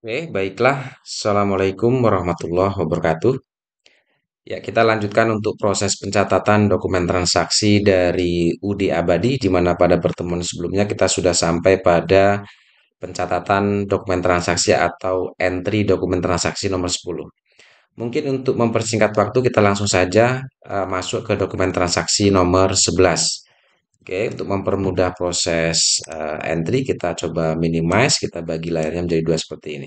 Oke, baiklah. Assalamualaikum warahmatullahi wabarakatuh. Ya, kita lanjutkan untuk proses pencatatan dokumen transaksi dari UD Abadi, di mana pada pertemuan sebelumnya kita sudah sampai pada pencatatan dokumen transaksi atau entry dokumen transaksi nomor 10. Mungkin untuk mempersingkat waktu, kita langsung saja masuk ke dokumen transaksi nomor 11. Oke, untuk mempermudah proses entry, kita coba minimize, kita bagi layarnya menjadi dua seperti ini.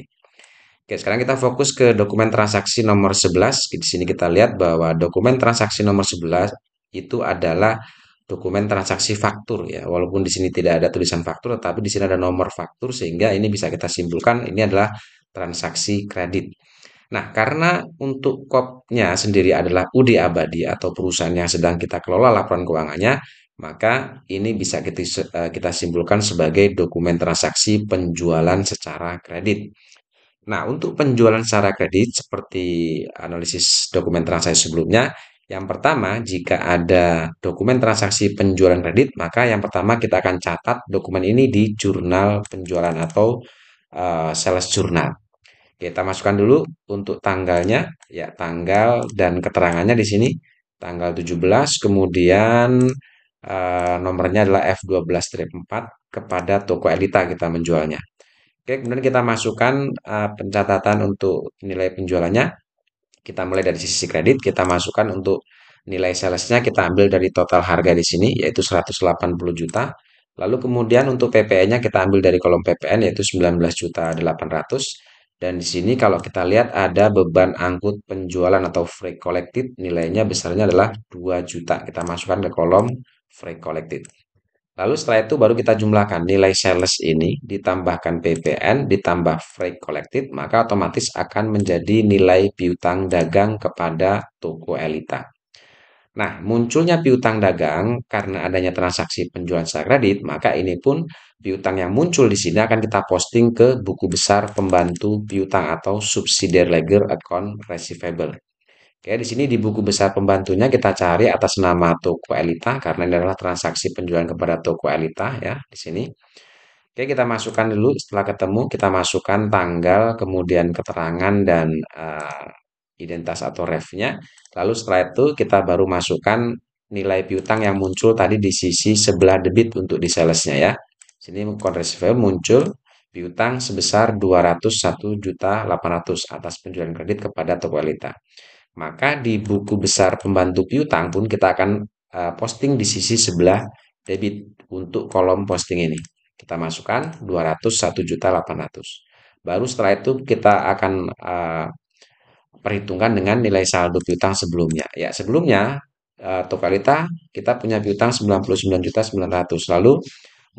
Oke, sekarang kita fokus ke dokumen transaksi nomor 11. Di sini kita lihat bahwa dokumen transaksi nomor 11 itu adalah dokumen transaksi faktur ya. Walaupun di sini tidak ada tulisan faktur, tetapi di sini ada nomor faktur sehingga ini bisa kita simpulkan ini adalah transaksi kredit. Nah, karena untuk kopnya sendiri adalah UD Abadi atau perusahaan yang sedang kita kelola laporan keuangannya, maka ini bisa kita simpulkan sebagai dokumen transaksi penjualan secara kredit. Nah, untuk penjualan secara kredit seperti analisis dokumen transaksi sebelumnya, yang pertama jika ada dokumen transaksi penjualan kredit, maka yang pertama kita akan catat dokumen ini di jurnal penjualan atau sales journal. Kita masukkan dulu untuk tanggalnya, ya tanggal dan keterangannya di sini, tanggal 17, kemudian nomornya adalah F12-4 kepada toko Elita kita menjualnya. Oke, kemudian kita masukkan pencatatan untuk nilai penjualannya. Kita mulai dari sisi kredit, kita masukkan untuk nilai salesnya, kita ambil dari total harga di sini, yaitu 180 juta. Lalu kemudian untuk PPN-nya kita ambil dari kolom PPN, yaitu 19 juta 800. Dan di sini kalau kita lihat ada beban angkut penjualan atau freight collected, nilainya besarnya adalah 2 juta. Kita masukkan ke kolom freight collected. Lalu setelah itu baru kita jumlahkan nilai sales ini ditambahkan PPN ditambah freight collected maka otomatis akan menjadi nilai piutang dagang kepada toko Elita. Nah, munculnya piutang dagang karena adanya transaksi penjualan secara kredit, maka ini pun piutang yang muncul di sini akan kita posting ke buku besar pembantu piutang atau subsidiary ledger account receivable. Oke, di sini di buku besar pembantunya kita cari atas nama toko Elita karena ini adalah transaksi penjualan kepada toko Elita ya di sini. Oke, kita masukkan dulu setelah ketemu kita masukkan tanggal, kemudian keterangan dan identitas atau refnya. Lalu setelah itu kita baru masukkan nilai piutang yang muncul tadi di sisi sebelah debit untuk di salesnya ya. Sini conversible muncul piutang sebesar 201.800.000 atas penjualan kredit kepada toko Elita. Maka di buku besar pembantu piutang pun kita akan posting di sisi sebelah debit untuk kolom posting ini. Kita masukkan 201.800.000. Baru setelah itu kita akan perhitungkan dengan nilai saldo piutang sebelumnya. Ya, sebelumnya totalita kita punya piutang 99.900.000. Lalu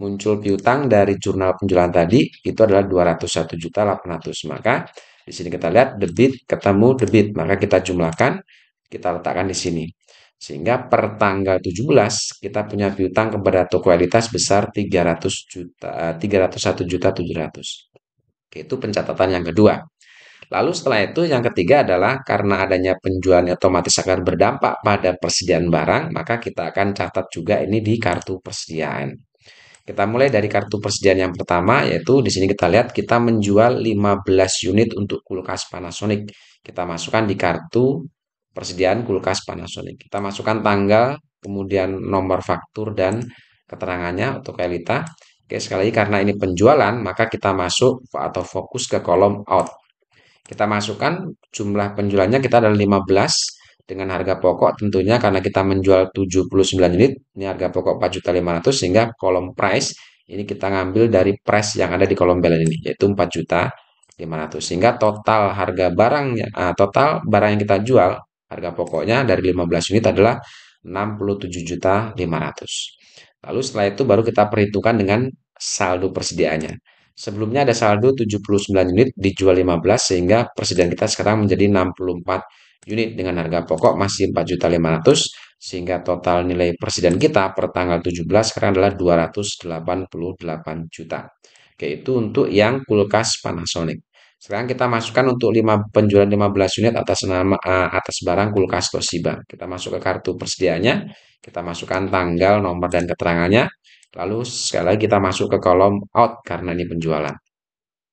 muncul piutang dari jurnal penjualan tadi itu adalah 201.800.000. Maka di sini kita lihat debit ketemu debit, maka kita jumlahkan, kita letakkan di sini. Sehingga per tanggal 17 kita punya piutang kepada toko Elitas besar 300 juta 301.700.000. Oke, itu pencatatan yang kedua. Lalu setelah itu yang ketiga adalah karena adanya penjualan otomatis akan berdampak pada persediaan barang, maka kita akan catat juga ini di kartu persediaan. Kita mulai dari kartu persediaan yang pertama, yaitu di sini kita lihat kita menjual 15 unit untuk kulkas Panasonic. Kita masukkan di kartu persediaan kulkas Panasonic. Kita masukkan tanggal, kemudian nomor faktur dan keterangannya untuk Elita. Oke, sekali lagi karena ini penjualan, maka kita masuk atau fokus ke kolom out. Kita masukkan jumlah penjualannya kita adalah 15 dengan harga pokok tentunya karena kita menjual 79 unit, ini harga pokok 4.500.000 sehingga kolom price ini kita ngambil dari price yang ada di kolom balance ini yaitu 4.500.000 sehingga total harga barangnya total barang yang kita jual harga pokoknya dari 15 unit adalah 67.500.000. Lalu setelah itu baru kita perhitungkan dengan saldo persediaannya. Sebelumnya ada saldo 79 unit dijual 15 sehingga persediaan kita sekarang menjadi 64 unit dengan harga pokok masih 4.500.000 sehingga total nilai persediaan kita per tanggal 17 sekarang adalah 288 juta. Oke, itu untuk yang kulkas Panasonic. Sekarang kita masukkan untuk penjualan 15 unit atas nama atas barang kulkas Toshiba. Kita masuk ke kartu persediaannya, kita masukkan tanggal, nomor dan keterangannya. Lalu sekali lagi kita masuk ke kolom out karena ini penjualan.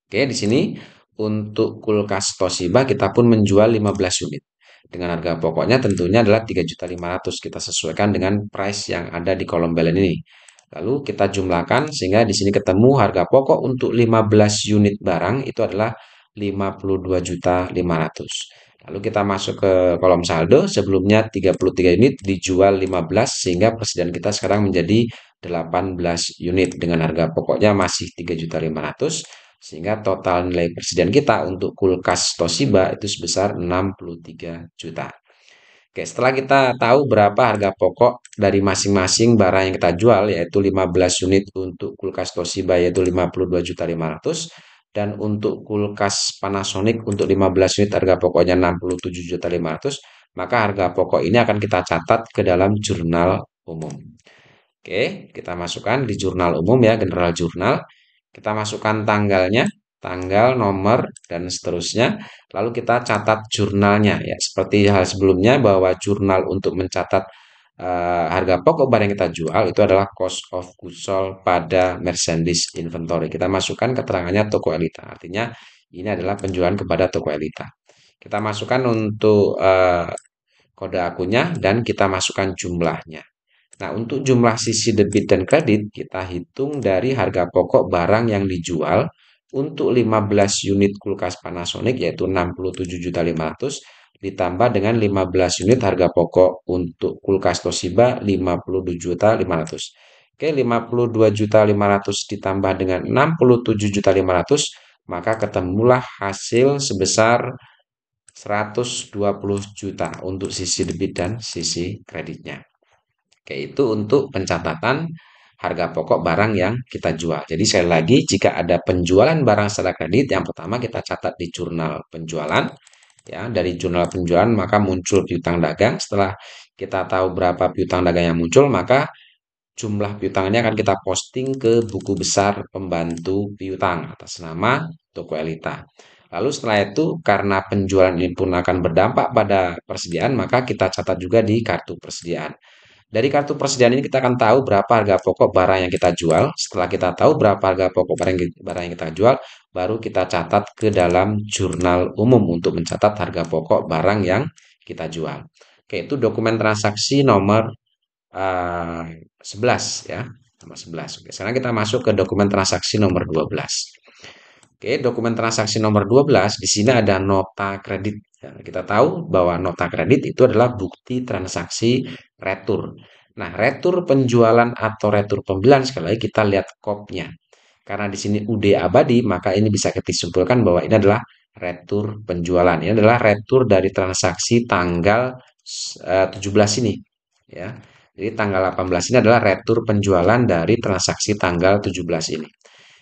Oke, di sini untuk kulkas Toshiba kita pun menjual 15 unit. Dengan harga pokoknya tentunya adalah 3.500.000. Kita sesuaikan dengan price yang ada di kolom balance ini. Lalu kita jumlahkan sehingga di sini ketemu harga pokok untuk 15 unit barang itu adalah 52.500.000. Lalu kita masuk ke kolom saldo, sebelumnya 33 unit dijual 15 sehingga persediaan kita sekarang menjadi 18 unit dengan harga pokoknya masih 3.500.000 sehingga total nilai persediaan kita untuk kulkas Toshiba itu sebesar 63 juta. Oke, setelah kita tahu berapa harga pokok dari masing-masing barang yang kita jual, yaitu 15 unit untuk kulkas Toshiba yaitu 52.500.000 dan untuk kulkas Panasonic untuk 15 unit harga pokoknya 67.500.000, maka harga pokok ini akan kita catat ke dalam jurnal umum. Oke, kita masukkan di jurnal umum ya, general jurnal. Kita masukkan tanggalnya, tanggal, nomor, dan seterusnya. Lalu kita catat jurnalnya ya. Seperti hal sebelumnya bahwa jurnal untuk mencatat harga pokok barang yang kita jual itu adalah cost of goods sold pada merchandise inventory. Kita masukkan keterangannya toko Elita. Artinya ini adalah penjualan kepada toko Elita. Kita masukkan untuk kode akunnya dan kita masukkan jumlahnya. Nah, untuk jumlah sisi debit dan kredit, kita hitung dari harga pokok barang yang dijual untuk 15 unit kulkas Panasonic, yaitu 67.500.000, ditambah dengan 15 unit harga pokok untuk kulkas Toshiba 52.500.000. Oke, 52.500.000 ditambah dengan 67.500.000, maka ketemulah hasil sebesar 120 juta untuk sisi debit dan sisi kreditnya. Oke, itu untuk pencatatan harga pokok barang yang kita jual. Jadi sekali lagi, jika ada penjualan barang secara kredit, yang pertama kita catat di jurnal penjualan. Ya, dari jurnal penjualan maka muncul piutang dagang. Setelah kita tahu berapa piutang dagang yang muncul, maka jumlah piutang ini akan kita posting ke buku besar pembantu piutang atas nama Toko Elita. Lalu setelah itu, karena penjualan ini pun akan berdampak pada persediaan, maka kita catat juga di kartu persediaan. Dari kartu persediaan ini kita akan tahu berapa harga pokok barang yang kita jual. Setelah kita tahu berapa harga pokok barang yang kita jual, baru kita catat ke dalam jurnal umum untuk mencatat harga pokok barang yang kita jual. Oke, itu dokumen transaksi nomor 11 ya. Nomor 11. Oke, sekarang kita masuk ke dokumen transaksi nomor 12. Oke, dokumen transaksi nomor 12 di sini ada nota kredit. Ya, kita tahu bahwa nota kredit itu adalah bukti transaksi retur. Nah, retur penjualan atau retur pembelian sekali lagi kita lihat kopnya. Karena di sini UD abadi, maka ini bisa kita simpulkan bahwa ini adalah retur penjualan. Ini adalah retur dari transaksi tanggal 17 ini, ya. Jadi tanggal 18 ini adalah retur penjualan dari transaksi tanggal 17 ini.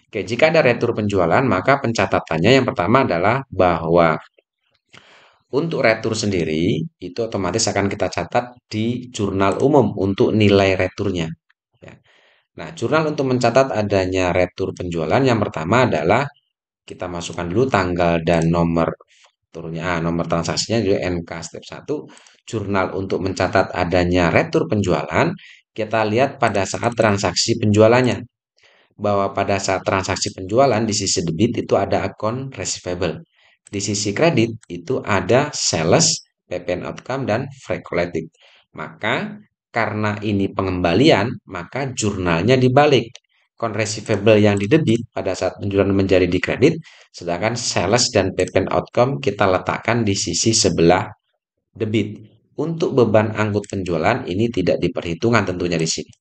Oke, jika ada retur penjualan, maka pencatatannya yang pertama adalah bahwa untuk retur sendiri itu otomatis akan kita catat di jurnal umum untuk nilai returnya. Ya. Nah, jurnal untuk mencatat adanya retur penjualan yang pertama adalah kita masukkan dulu tanggal dan nomor fakturnya, nomor transaksinya juga NK step 1. Jurnal untuk mencatat adanya retur penjualan, kita lihat pada saat transaksi penjualannya. Bahwa pada saat transaksi penjualan di sisi debit itu ada akun receivable. Di sisi kredit itu ada sales, PPN outcome, dan freight collected. Maka karena ini pengembalian, maka jurnalnya dibalik. Akun receivable yang di debit pada saat penjualan menjadi di kredit, sedangkan sales dan PPN outcome kita letakkan di sisi sebelah debit. Untuk beban angkut penjualan ini tidak diperhitungkan tentunya di sini.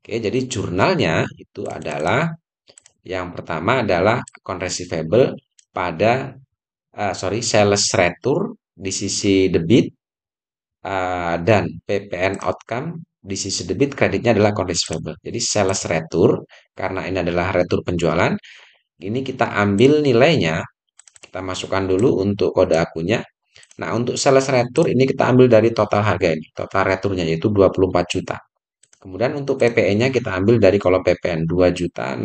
Oke, jadi jurnalnya itu adalah yang pertama adalah account receivable pada sales retur di sisi debit dan PPN outcome di sisi debit kreditnya adalah account receivable. Jadi sales retur karena ini adalah retur penjualan, ini kita ambil nilainya, kita masukkan dulu untuk kode akunnya. Nah, untuk sales retur ini kita ambil dari total harga ini, total returnya yaitu 24 juta. Kemudian untuk PPN-nya kita ambil dari kolom PPN 2.640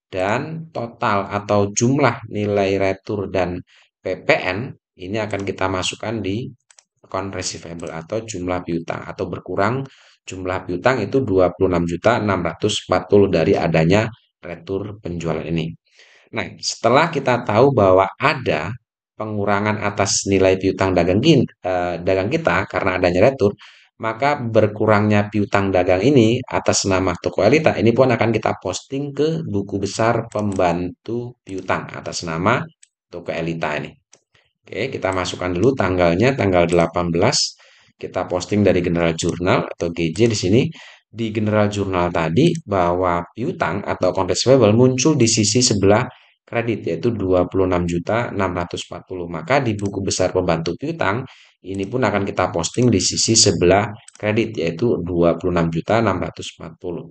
dan total atau jumlah nilai retur dan PPN ini akan kita masukkan di account receivable atau jumlah piutang atau berkurang jumlah piutang itu 26.640 dari adanya retur penjualan ini. Nah, setelah kita tahu bahwa ada pengurangan atas nilai piutang dagang kita karena adanya retur, maka berkurangnya piutang dagang ini atas nama toko Elita ini pun akan kita posting ke buku besar pembantu piutang atas nama toko Elita ini. Oke, kita masukkan dulu tanggalnya, tanggal 18. Kita posting dari General Journal atau GJ di sini. Di General Journal tadi bahwa piutang atau account receivable muncul di sisi sebelah kredit yaitu 26.640. Maka di buku besar pembantu piutang ini pun akan kita posting di sisi sebelah kredit yaitu 26.640.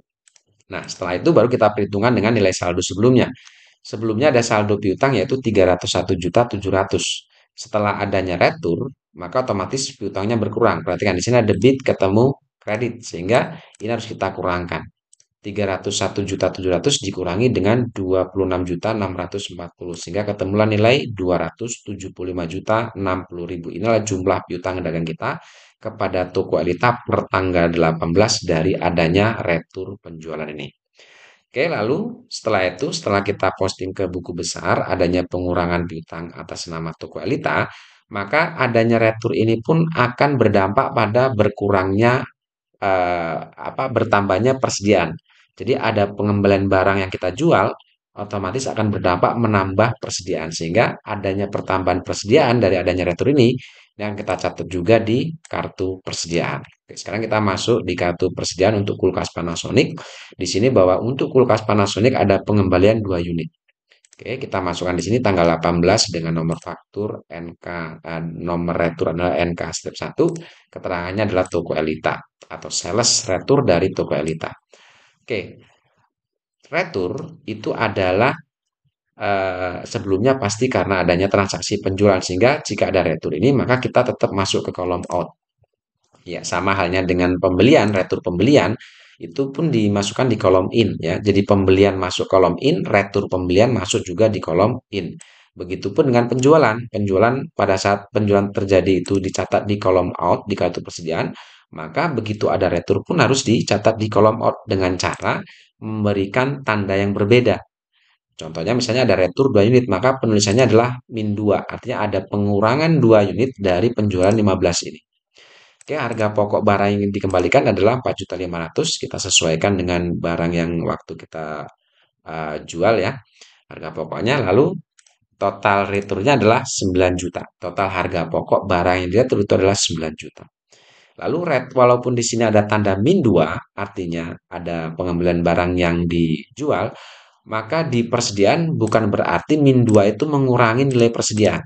Nah, setelah itu baru kita perhitungan dengan nilai saldo sebelumnya. Sebelumnya ada saldo piutang yaitu 301.700.000. Setelah adanya retur, maka otomatis piutangnya berkurang. Perhatikan di sini ada debit ketemu kredit sehingga ini harus kita kurangkan. 301.700.000 dikurangi dengan 26.640 sehingga ketemulah nilai 275.060.000. Inilah jumlah piutang dagang kita kepada toko Elita per tanggal 18 dari adanya retur penjualan ini. Oke, lalu setelah kita posting ke buku besar adanya pengurangan piutang atas nama toko Elita, maka adanya retur ini pun akan berdampak pada bertambahnya persediaan. Jadi ada pengembalian barang yang kita jual, otomatis akan berdampak menambah persediaan sehingga adanya pertambahan persediaan dari adanya retur ini yang kita catat juga di kartu persediaan. Oke, sekarang kita masuk di kartu persediaan untuk kulkas Panasonic. Di sini bahwa untuk kulkas Panasonic ada pengembalian 2 unit. Oke, kita masukkan di sini tanggal 18 dengan nomor faktur NK, nomor retur adalah NK step 1, keterangannya adalah toko Elita atau sales retur dari toko Elita. Oke, retur itu adalah sebelumnya pasti karena adanya transaksi penjualan sehingga jika ada retur ini maka kita tetap masuk ke kolom out. Ya, sama halnya dengan pembelian, retur pembelian itu pun dimasukkan di kolom in ya. Jadi pembelian masuk kolom in, retur pembelian masuk juga di kolom in. Begitupun dengan penjualan. Penjualan pada saat penjualan terjadi itu dicatat di kolom out di kartu persediaan, maka begitu ada retur pun harus dicatat di kolom out dengan cara memberikan tanda yang berbeda. Contohnya misalnya ada retur 2 unit, maka penulisannya adalah min 2. Artinya ada pengurangan 2 unit dari penjualan 15 ini. Oke, harga pokok barang yang dikembalikan adalah 4.500.000. Kita sesuaikan dengan barang yang waktu kita jual ya. Harga pokoknya lalu total returnnya adalah 9 juta. Total harga pokok barang yang diretur itu adalah 9 juta. Lalu walaupun di sini ada tanda min 2, artinya ada pengambilan barang yang dijual, maka di persediaan bukan berarti min 2 itu mengurangi nilai persediaan.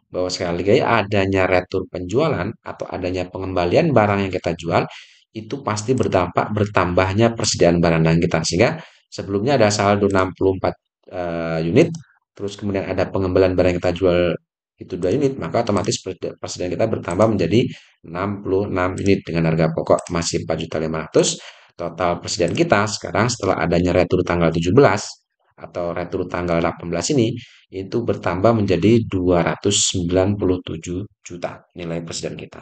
Bahwa sekali lagi adanya retur penjualan atau adanya pengembalian barang yang kita jual itu pasti berdampak bertambahnya persediaan barang dagang kita. Sehingga sebelumnya ada saldo 64 unit, terus kemudian ada pengembalian barang yang kita jual itu 2 unit, maka otomatis persediaan kita bertambah menjadi 66 unit dengan harga pokok masih 4.500.000. Total persediaan kita sekarang setelah adanya retur tanggal 17 atau retur tanggal 18 ini itu bertambah menjadi 297 juta nilai persediaan kita.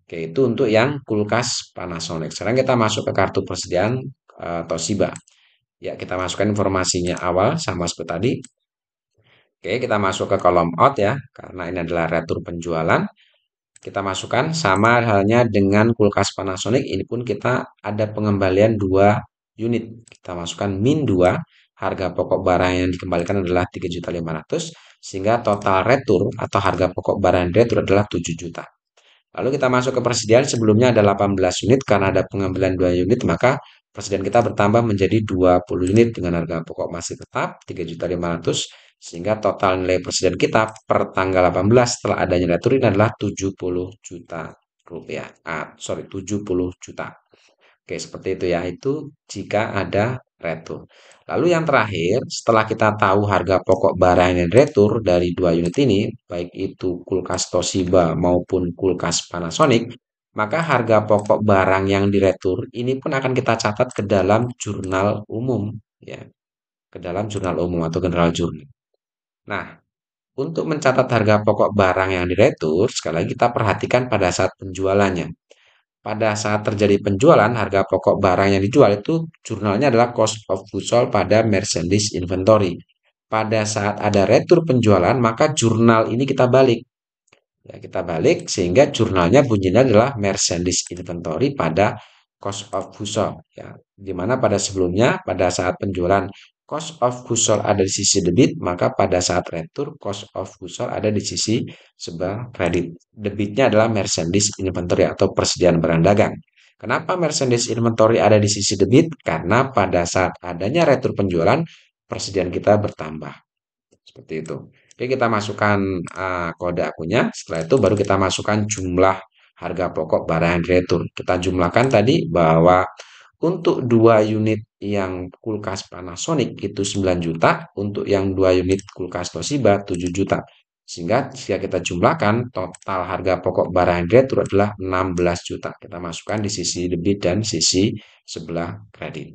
Oke, itu untuk yang kulkas Panasonic. Sekarang kita masuk ke kartu persediaan Toshiba. Ya, kita masukkan informasinya awal sama seperti tadi. Oke, kita masuk ke kolom out ya, karena ini adalah retur penjualan. Kita masukkan sama halnya dengan kulkas Panasonic, ini pun kita ada pengembalian 2 unit. Kita masukkan min 2, harga pokok barang yang dikembalikan adalah 3.500.000 sehingga total retur atau harga pokok barang yang retur adalah 7 juta. Lalu kita masuk ke persediaan sebelumnya ada 18 unit karena ada pengambilan 2 unit maka persediaan kita bertambah menjadi 20 unit dengan harga pokok masih tetap 3.500.000 sehingga total nilai persediaan kita per tanggal 18 setelah adanya retur ini adalah 70 juta rupiah. 70 juta. Oke, seperti itu ya. Itu jika ada retur. Lalu yang terakhir, setelah kita tahu harga pokok barang yang retur dari 2 unit ini, baik itu kulkas Toshiba maupun kulkas Panasonic, maka harga pokok barang yang diretur ini pun akan kita catat ke dalam jurnal umum, ya, ke dalam jurnal umum atau general journal. Nah, untuk mencatat harga pokok barang yang diretur, sekali lagi kita perhatikan pada saat penjualannya. Pada saat terjadi penjualan, harga pokok barang yang dijual itu jurnalnya adalah cost of goods sold pada merchandise inventory. pada saat ada retur penjualan, maka jurnal ini kita balik. Ya, kita balik sehingga jurnalnya bunyinya adalah merchandise inventory pada cost of goods sold. Ya, di mana pada sebelumnya pada saat penjualan cost of goods sold ada di sisi debit, maka pada saat retur cost of goods sold ada di sisi sebelah kredit. Debitnya adalah merchandise inventory atau persediaan barang dagang. Kenapa merchandise inventory ada di sisi debit? Karena pada saat adanya retur penjualan, persediaan kita bertambah. Seperti itu. Oke, kita masukkan kode akunnya. Setelah itu baru kita masukkan jumlah harga pokok barang yang diretur. Kita jumlahkan tadi bahwa untuk 2 unit yang kulkas Panasonic itu 9 juta, untuk yang 2 unit kulkas Toshiba 7 juta. Sehingga jika kita jumlahkan total harga pokok barang yang diretur adalah 16 juta. Kita masukkan di sisi debit dan sisi sebelah kredit.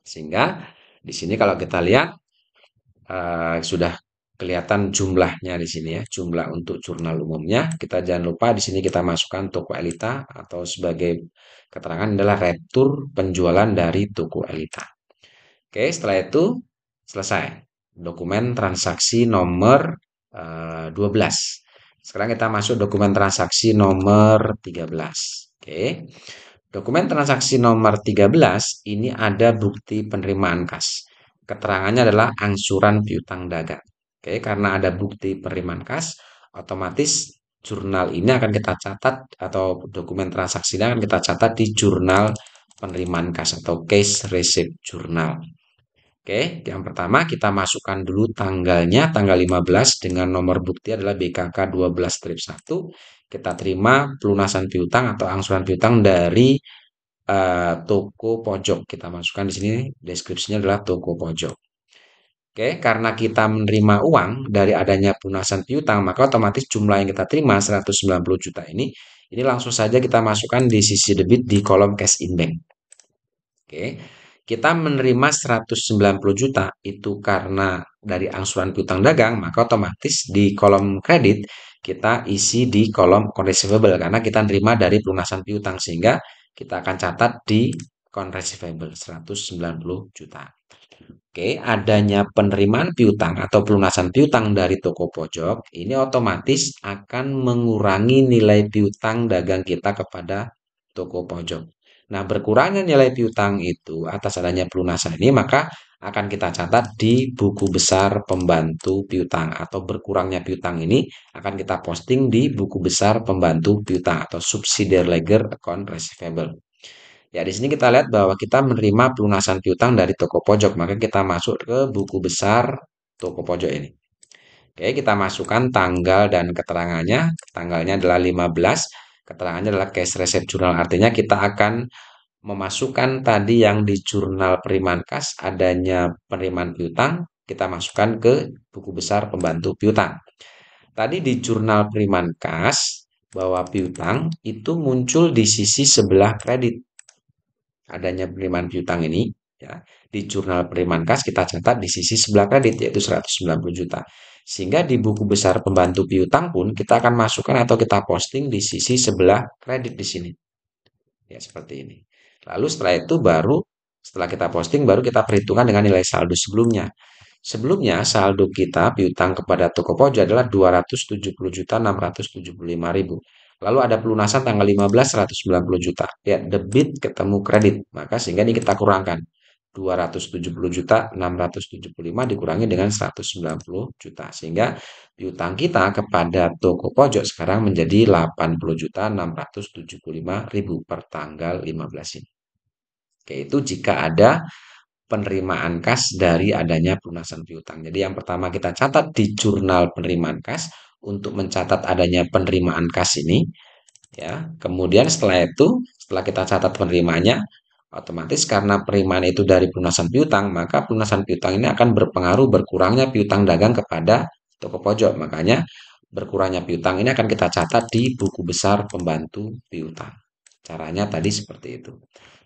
Sehingga di sini kalau kita lihat sudah kelihatan jumlahnya di sini ya, jumlah untuk jurnal umumnya. Kita jangan lupa di sini kita masukkan toko Elita atau sebagai keterangan adalah retur penjualan dari toko Elita. Oke, setelah itu selesai. Dokumen transaksi nomor 12. Sekarang kita masuk dokumen transaksi nomor 13. Oke. Dokumen transaksi nomor 13 ini ada bukti penerimaan kas. Keterangannya adalah angsuran piutang dagang. Oke, karena ada bukti penerimaan kas, otomatis jurnal ini akan kita catat atau dokumen transaksinya akan kita catat di jurnal penerimaan kas atau case receipt journal. Oke, yang pertama kita masukkan dulu tanggalnya, tanggal 15 dengan nomor bukti adalah BKK 12-1. Kita terima pelunasan piutang atau angsuran piutang dari toko pojok. Kita masukkan di sini deskripsinya adalah toko pojok. Oke, karena kita menerima uang dari adanya pelunasan piutang, maka otomatis jumlah yang kita terima 190 juta ini langsung saja kita masukkan di sisi debit di kolom cash in bank. Oke, kita menerima 190 juta itu karena dari angsuran piutang dagang, maka otomatis di kolom kredit kita isi di kolom account receivable karena kita menerima dari pelunasan piutang sehingga kita akan catat di account receivable 190 juta. Oke, adanya penerimaan piutang atau pelunasan piutang dari toko pojok ini otomatis akan mengurangi nilai piutang dagang kita kepada toko pojok. Nah, berkurangnya nilai piutang itu atas adanya pelunasan ini maka akan kita catat di buku besar pembantu piutang atau berkurangnya piutang ini akan kita posting di buku besar pembantu piutang atau subsidiary ledger account receivable. Ya, di sini kita lihat bahwa kita menerima pelunasan piutang dari toko pojok, maka kita masuk ke buku besar toko pojok ini. Oke, kita masukkan tanggal dan keterangannya. Tanggalnya adalah 15, keterangannya adalah cash receipt journal. Artinya kita akan memasukkan tadi yang di jurnal penerimaan kas adanya penerimaan piutang, kita masukkan ke buku besar pembantu piutang. Tadi di jurnal penerimaan kas bahwa piutang itu muncul di sisi sebelah kredit. Adanya penerimaan piutang ini ya di jurnal penerimaan kas kita catat di sisi sebelah kredit yaitu 190 juta. Sehingga di buku besar pembantu piutang pun kita akan masukkan atau kita posting di sisi sebelah kredit di sini. Ya seperti ini. Lalu setelah itu setelah kita posting baru kita perhitungkan dengan nilai saldo sebelumnya. Sebelumnya saldo kita piutang kepada toko pojok adalah 270.675.000. Lalu ada pelunasan tanggal 15 190 juta. Ya, debit ketemu kredit. Maka sehingga ini kita kurangkan. 270.675 dikurangi dengan 190 juta. Sehingga piutang kita kepada toko pojok sekarang menjadi 80.675.000 per tanggal 15 ini. Oke, itu jika ada penerimaan kas dari adanya pelunasan piutang. Jadi yang pertama kita catat di jurnal penerimaan kas untuk mencatat adanya penerimaan kas ini ya. Kemudian setelah kita catat penerimaannya otomatis karena penerimaan itu dari pelunasan piutang, maka pelunasan piutang ini akan berpengaruh berkurangnya piutang dagang kepada toko pojok. Makanya berkurangnya piutang ini akan kita catat di buku besar pembantu piutang. Caranya tadi seperti itu.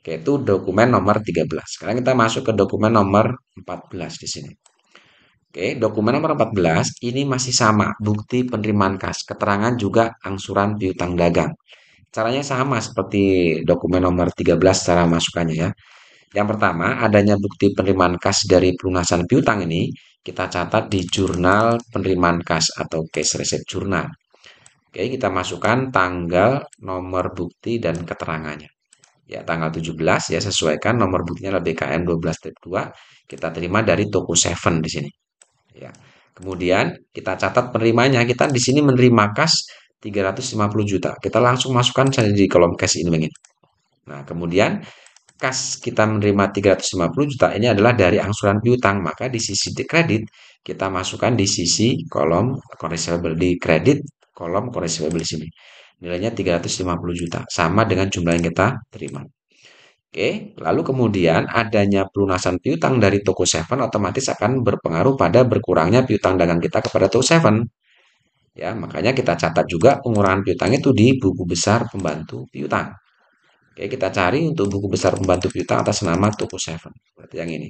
Oke, itu dokumen nomor 13. Sekarang kita masuk ke dokumen nomor 14 di sini. Oke, dokumen nomor 14 ini masih sama, bukti penerimaan kas, keterangan juga angsuran piutang dagang. Caranya sama seperti dokumen nomor 13 cara masukannya ya. Yang pertama, adanya bukti penerimaan kas dari pelunasan piutang ini kita catat di jurnal penerimaan kas atau cash receipt journal. Oke, kita masukkan tanggal, nomor bukti, dan keterangannya. Ya, tanggal 17 ya sesuaikan nomor buktinya adalah BKN 12-2. Kita terima dari toko Seven di sini. Ya. Kemudian kita catat penerimanya. Kita di sini menerima kas 350 juta. Kita langsung masukkan saja di kolom cash ini. Nah, kemudian kas kita menerima 350 juta ini adalah dari angsuran piutang, maka di sisi kredit kita masukkan di sisi kolom receivable di kredit kolom receivable di sini. Nilainya 350 juta, sama dengan jumlah yang kita terima. Oke, lalu kemudian adanya pelunasan piutang dari toko Seven otomatis akan berpengaruh pada berkurangnya piutang dagang kita kepada toko Seven. Ya, makanya kita catat juga pengurangan piutang itu di buku besar pembantu piutang. Oke, kita cari untuk buku besar pembantu piutang atas nama toko Seven. Berarti yang ini.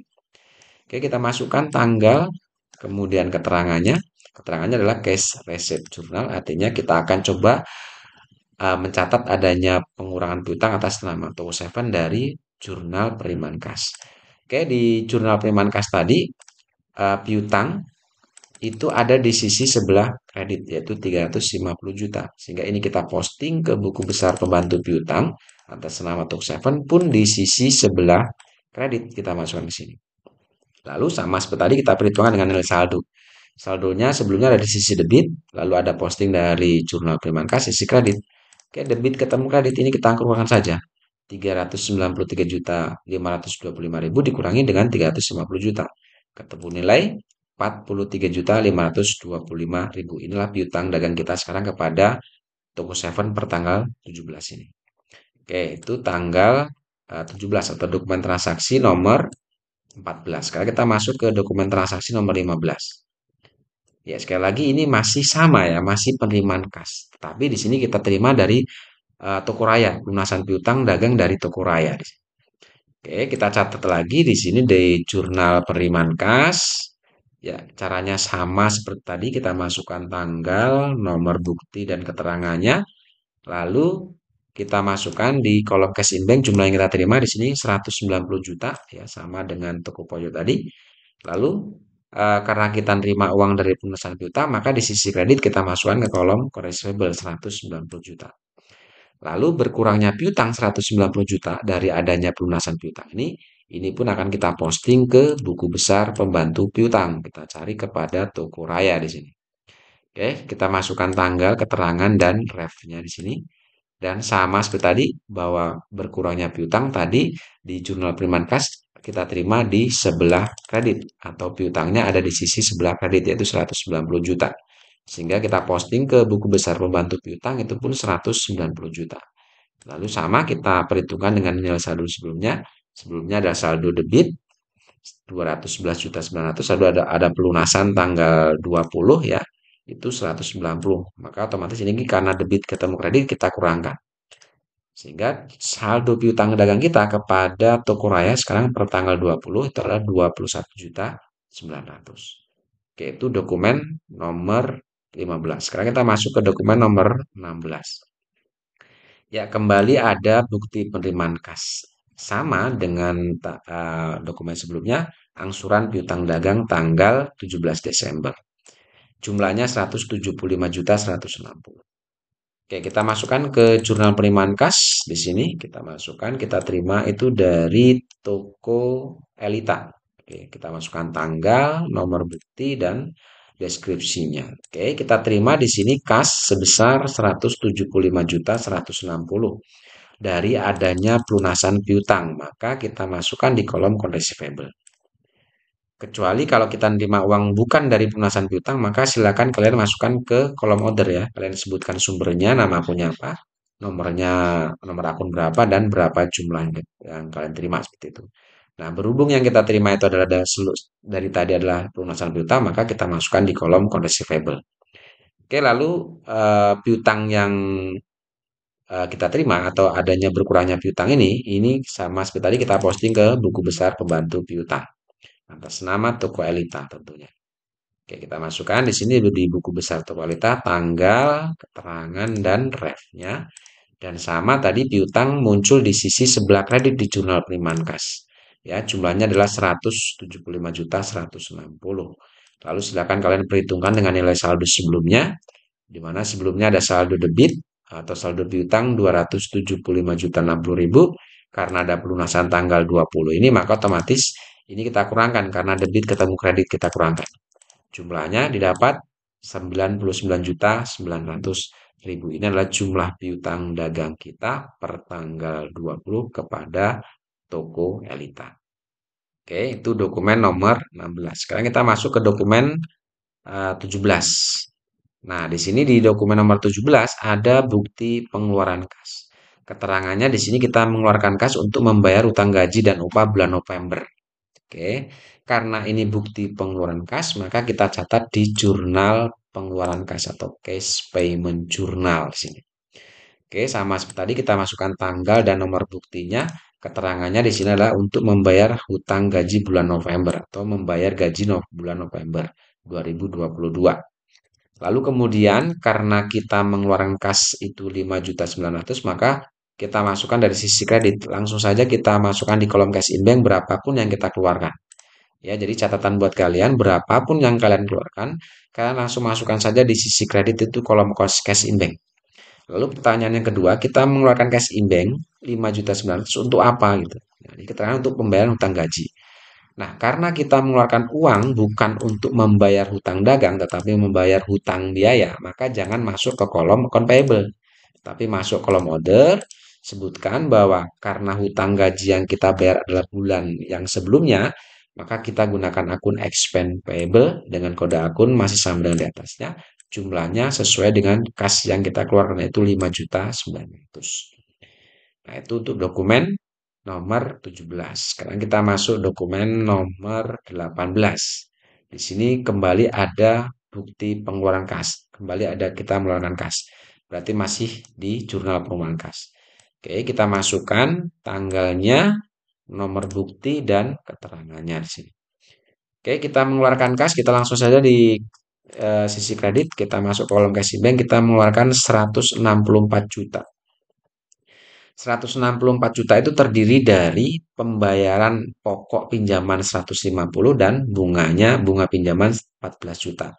Oke, kita masukkan tanggal, kemudian keterangannya. Keterangannya adalah cash receipt journal, artinya kita akan coba mencatat adanya pengurangan piutang atas nama toko Seven dari jurnal penerimaan kas. Oke, di jurnal penerimaan kas tadi piutang itu ada di sisi sebelah kredit yaitu 350 juta. Sehingga ini kita posting ke buku besar pembantu piutang atas nama toko Seven pun di sisi sebelah kredit kita masukkan di sini. Lalu sama seperti tadi kita perhitungkan dengan nilai saldo. Saldonya sebelumnya ada di sisi debit, lalu ada posting dari jurnal penerimaan kas sisi kredit. Oke, debit ketemu kredit ini kita keluarkan saja. 393 juta 525 ribu dikurangi dengan 350 juta. Ketemu nilai 43 juta 525 ribu. Inilah piutang dagang kita sekarang kepada toko Seven per tanggal 17 ini. Oke, itu tanggal 17 atau dokumen transaksi nomor 14. Sekarang kita masuk ke dokumen transaksi nomor 15. Ya, sekali lagi ini masih sama ya, masih penerimaan kas. Tapi di sini kita terima dari toko raya, lunasan piutang dagang dari toko raya. Oke, kita catat lagi di sini di jurnal penerimaan kas. Ya, caranya sama seperti tadi, kita masukkan tanggal, nomor bukti, dan keterangannya. Lalu kita masukkan di kolom cash in bank jumlah yang kita terima di sini 190 juta ya sama dengan toko Poyo tadi. Lalu karena kita terima uang dari pemesanan piutang maka di sisi kredit kita masukkan ke kolom receivable 190 juta. Lalu berkurangnya piutang 190 juta dari adanya pelunasan piutang ini pun akan kita posting ke buku besar pembantu piutang. Kita cari kepada toko raya di sini. Oke, kita masukkan tanggal, keterangan, dan ref-nya di sini. Dan sama seperti tadi, bahwa berkurangnya piutang tadi di jurnal penerimaan kas kita terima di sebelah kredit. Atau piutangnya ada di sisi sebelah kredit, yaitu 190 juta. Sehingga kita posting ke buku besar pembantu piutang itu pun 190 juta. Lalu sama kita perhitungkan dengan nilai saldo sebelumnya. Sebelumnya ada saldo debit 211 juta 900, lalu ada pelunasan tanggal 20 ya, itu 190. Maka otomatis ini karena debit ketemu kredit kita kurangkan. Sehingga saldo piutang dagang kita kepada toko raya sekarang per tanggal 20 itu adalah 21 juta 900. Oke, itu dokumen nomor 15. Sekarang kita masuk ke dokumen nomor 16. Ya, kembali ada bukti penerimaan kas. Sama dengan dokumen sebelumnya, angsuran piutang dagang tanggal 17 Desember. Jumlahnya 175.160. Oke, kita masukkan ke jurnal penerimaan kas di sini. Kita masukkan, kita terima itu dari toko Elita. Oke, kita masukkan tanggal, nomor bukti, dan deskripsinya. Oke, kita terima di sini kas sebesar 175.160 dari adanya pelunasan piutang. Maka kita masukkan di kolom receivable. Kecuali kalau kita menerima uang bukan dari pelunasan piutang, maka silakan kalian masukkan ke kolom order ya. Kalian sebutkan sumbernya, nama akunnya apa, nomornya, nomor akun berapa, dan berapa jumlah yang kalian terima seperti itu. Nah, berhubung yang kita terima itu adalah dari tadi adalah pelunasan piutang, maka kita masukkan di kolom receivable. Oke, lalu piutang yang kita terima atau adanya berkurangnya piutang ini sama seperti tadi kita posting ke buku besar pembantu piutang atas nama toko Elita tentunya. Oke, kita masukkan di sini di buku besar toko Elita tanggal, keterangan, dan ref-nya. Dan sama tadi piutang muncul di sisi sebelah kredit di jurnal penerimaan kas. Ya, jumlahnya adalah 175.160.000. Lalu silakan kalian perhitungkan dengan nilai saldo sebelumnya, di mana sebelumnya ada saldo debit atau saldo piutang 275.060.000 karena ada pelunasan tanggal 20 ini, maka otomatis ini kita kurangkan karena debit ketemu kredit kita kurangkan. Jumlahnya didapat 99.900.000. Ini adalah jumlah piutang dagang kita per tanggal 20 kepada toko Elita. Oke, itu dokumen nomor 16. Sekarang kita masuk ke dokumen 17. Nah, di sini di dokumen nomor 17 ada bukti pengeluaran kas. Keterangannya di sini kita mengeluarkan kas untuk membayar utang gaji dan upah bulan November. Oke, karena ini bukti pengeluaran kas, maka kita catat di jurnal pengeluaran kas atau cash payment journal di sini. Oke, sama seperti tadi kita masukkan tanggal dan nomor buktinya. Keterangannya di sini adalah untuk membayar hutang gaji bulan November atau membayar gaji bulan November 2022. Lalu kemudian karena kita mengeluarkan kas itu 5.900.000, maka kita masukkan dari sisi kredit. Langsung saja kita masukkan di kolom cash in bank berapapun yang kita keluarkan. Ya, jadi catatan buat kalian, berapapun yang kalian keluarkan, kalian langsung masukkan saja di sisi kredit itu kolom cash in bank. Lalu pertanyaan yang kedua, kita mengeluarkan cash in bank 5.900.000 untuk apa gitu. Nah, ini keterangan untuk pembayaran hutang gaji. Nah, karena kita mengeluarkan uang bukan untuk membayar hutang dagang, tetapi membayar hutang biaya, maka jangan masuk ke kolom account payable. Tapi masuk kolom order, sebutkan bahwa karena hutang gaji yang kita bayar adalah bulan yang sebelumnya, maka kita gunakan akun expense payable dengan kode akun masih sama dengan di atasnya. Jumlahnya sesuai dengan kas yang kita keluarkan yaitu 5.900.000. Nah, itu untuk dokumen nomor 17. Sekarang kita masuk dokumen nomor 18. Di sini kembali ada bukti pengeluaran kas. Kembali ada kita mengeluarkan kas. Berarti masih di jurnal pengeluaran kas. Oke, kita masukkan tanggalnya, nomor bukti, dan keterangannya di sini. Oke, kita mengeluarkan kas, kita langsung saja di sisi kredit, kita masuk ke kolom cash in bank, kita mengeluarkan 164 juta. 164 juta itu terdiri dari pembayaran pokok pinjaman 150 dan bunga pinjaman 14 juta.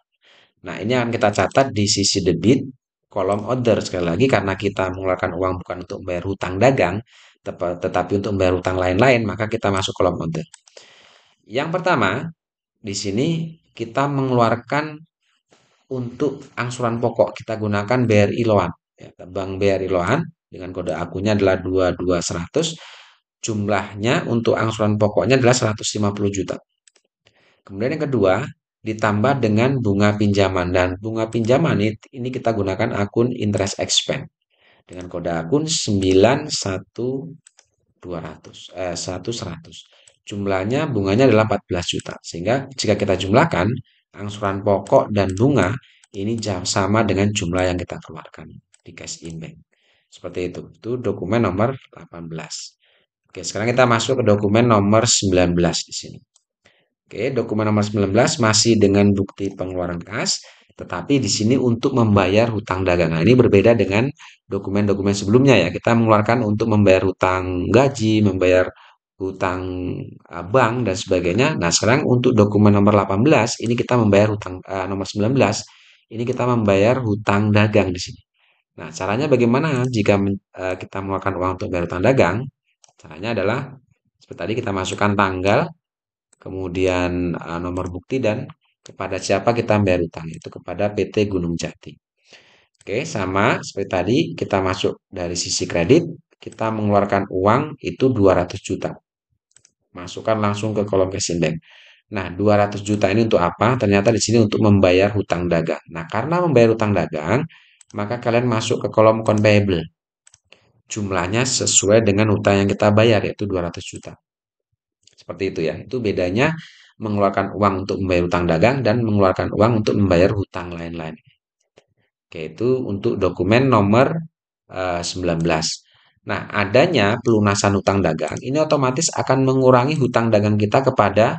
Nah, ini akan kita catat di sisi debit kolom order sekali lagi karena kita mengeluarkan uang bukan untuk membayar hutang dagang tetapi untuk membayar hutang lain-lain, maka kita masuk kolom order. Yang pertama, di sini kita mengeluarkan untuk angsuran pokok kita gunakan BRI Loan. Ya, Bank BRI Loan dengan kode akunnya adalah 22100. Jumlahnya untuk angsuran pokoknya adalah 150 juta. Kemudian yang kedua, ditambah dengan bunga pinjaman. Dan bunga pinjaman ini kita gunakan akun interest expense dengan kode akun 100. Jumlahnya bunganya adalah 14 juta. Sehingga jika kita jumlahkan angsuran pokok dan bunga ini sama dengan jumlah yang kita keluarkan di cash in bank. Seperti itu. Itu dokumen nomor 18. Oke, sekarang kita masuk ke dokumen nomor 19 di sini. Oke, dokumen nomor 19 masih dengan bukti pengeluaran kas, tetapi di sini untuk membayar hutang dagang. Nah, ini berbeda dengan dokumen-dokumen sebelumnya ya. Kita mengeluarkan untuk membayar hutang gaji, membayar hutang bank dan sebagainya. Nah, sekarang untuk dokumen nomor 18 ini kita membayar hutang nomor 19 ini kita membayar hutang dagang di sini. Nah, caranya bagaimana jika kita mengeluarkan uang untuk bayar hutang dagang? Caranya adalah seperti tadi kita masukkan tanggal, kemudian nomor bukti dan kepada siapa kita membayar hutang itu kepada PT Gunung Jati. Oke, sama seperti tadi kita masuk dari sisi kredit, kita mengeluarkan uang itu 200 juta. Masukkan langsung ke kolom cash in bank. Nah, 200 juta ini untuk apa? Ternyata di sini untuk membayar hutang dagang. Nah, karena membayar hutang dagang, maka kalian masuk ke kolom account payable. Jumlahnya sesuai dengan hutang yang kita bayar, yaitu 200 juta. Seperti itu ya. Itu bedanya mengeluarkan uang untuk membayar hutang dagang dan mengeluarkan uang untuk membayar hutang lain-lain. Oke, itu untuk dokumen nomor 19. Nah, adanya pelunasan hutang dagang ini otomatis akan mengurangi hutang dagang kita kepada